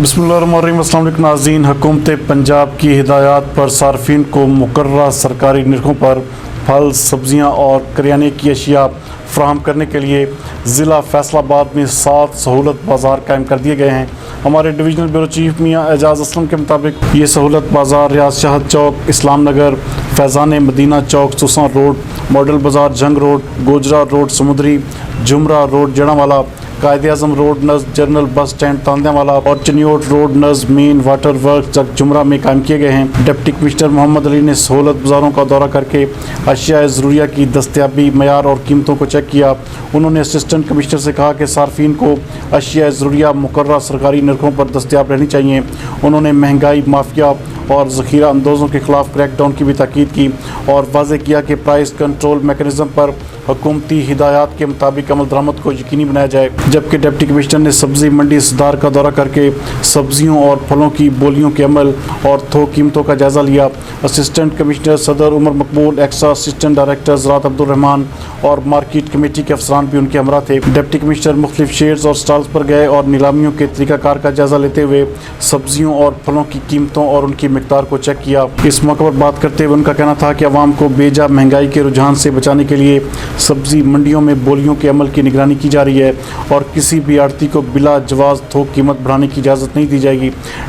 बिस्मिल्लाहिर्रहमानिर्रहीम। अस्सलाम वालेकुम नाज़रीन। हुकूमत पंजाब की हिदायत पर सार्फिन को मुकर्ररा सरकारी निरखों पर फल, सब्जियाँ और करियाने की अशिया फ़राहम करने के लिए ज़िला फैसलाबाद में 7 सहूलत बाज़ार कायम कर दिए गए हैं। हमारे डिवीज़नल ब्यूरो चीफ मियाँ एजाज़ असलम के मुताबिक ये सहूलत बाज़ार Riaz Shahid Chowk, Islam Nagar, Faizan Madina Chowk, Susan road, model Bazaar, Jhang road, Gojra road, Samundri, Jhumra road, Jaranwala, Quaid-e-Azam road नज़ जनरल बस स्टैंड तांदियावाला और चनियोट रोड नज़ मेन वाटर वर्क जुमरा में कायम किए गए हैं। डिप्टी कमिश्नर मोहम्मद अली ने सहूलत बाज़ारों का दौरा करके अशिया ज़रूरिया की दस्तयाबी, मयार और कीमतों को चेक किया। उन्होंने असिस्टेंट कमिश्नर से कहा कि सार्फिन को अशिया ज़रूरिया मुकर्ररा सरकारी नरखों पर दस्तयाब रहनी चाहिए। उन्होंने महंगाई माफिया और ज़ख़ीरा अंदोज़ों के ख़िलाफ़ क्रैकडाउन की भी ताकीद की और वाज़े किया कि प्राइस कंट्रोल मैकेनिज़्म पर हुकूमती हिदायत के मुताबिक अमल दरामद को यकीनी बनाया जाए। जबकि डिप्टी कमिश्नर ने सब्ज़ी मंडी सदार का दौरा करके सब्जियों और फलों की बोलियों के अमल और थोक कीमतों का जायज़ा लिया। Assistant commissioner Sadar Umar Maqbool, extra assistant director ज़राअत अब्दुल रहमान और मार्केट कमेटी के अफसरान भी उनके हमरा थे। डिप्टी कमिश्नर मुख्तलिफ शेड्स और स्टॉल्स पर गए और नीलामियों के तरीक़ाकार का जायज़ा लेते हुए सब्जियों और फलों की कीमतों और उनकी मिकदार को चेक किया। इस मौके पर बात करते हुए उनका कहना था कि अवाम को बेजा महंगाई के रुझान से बचाने के लिए सब्जी मंडियों में बोलियों के अमल की निगरानी की जा रही है और किसी भी आड़ती को बिला जवाज़ थोक कीमत बढ़ाने की इजाज़त नहीं दी जाएगी।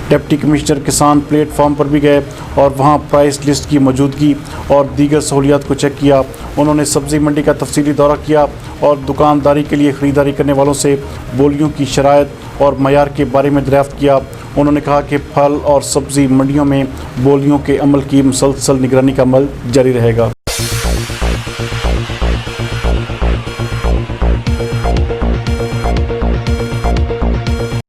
डिप्टी कमिश्नर किसान प्लेटफॉर्म पर भी गए और वहां प्राइस लिस्ट की मौजूदगी और दीगर सहूलियात को चेक किया। उन्होंने सब्ज़ी मंडी का तफसीली दौरा किया और दुकानदारी के लिए ख़रीदारी करने वालों से बोलियों की शराइत और मयार के बारे में दरियाफ्त किया। उन्होंने कहा कि फल और सब्ज़ी मंडियों में बोलियों के अमल की मुसलसल निगरानी का अमल जारी रहेगा।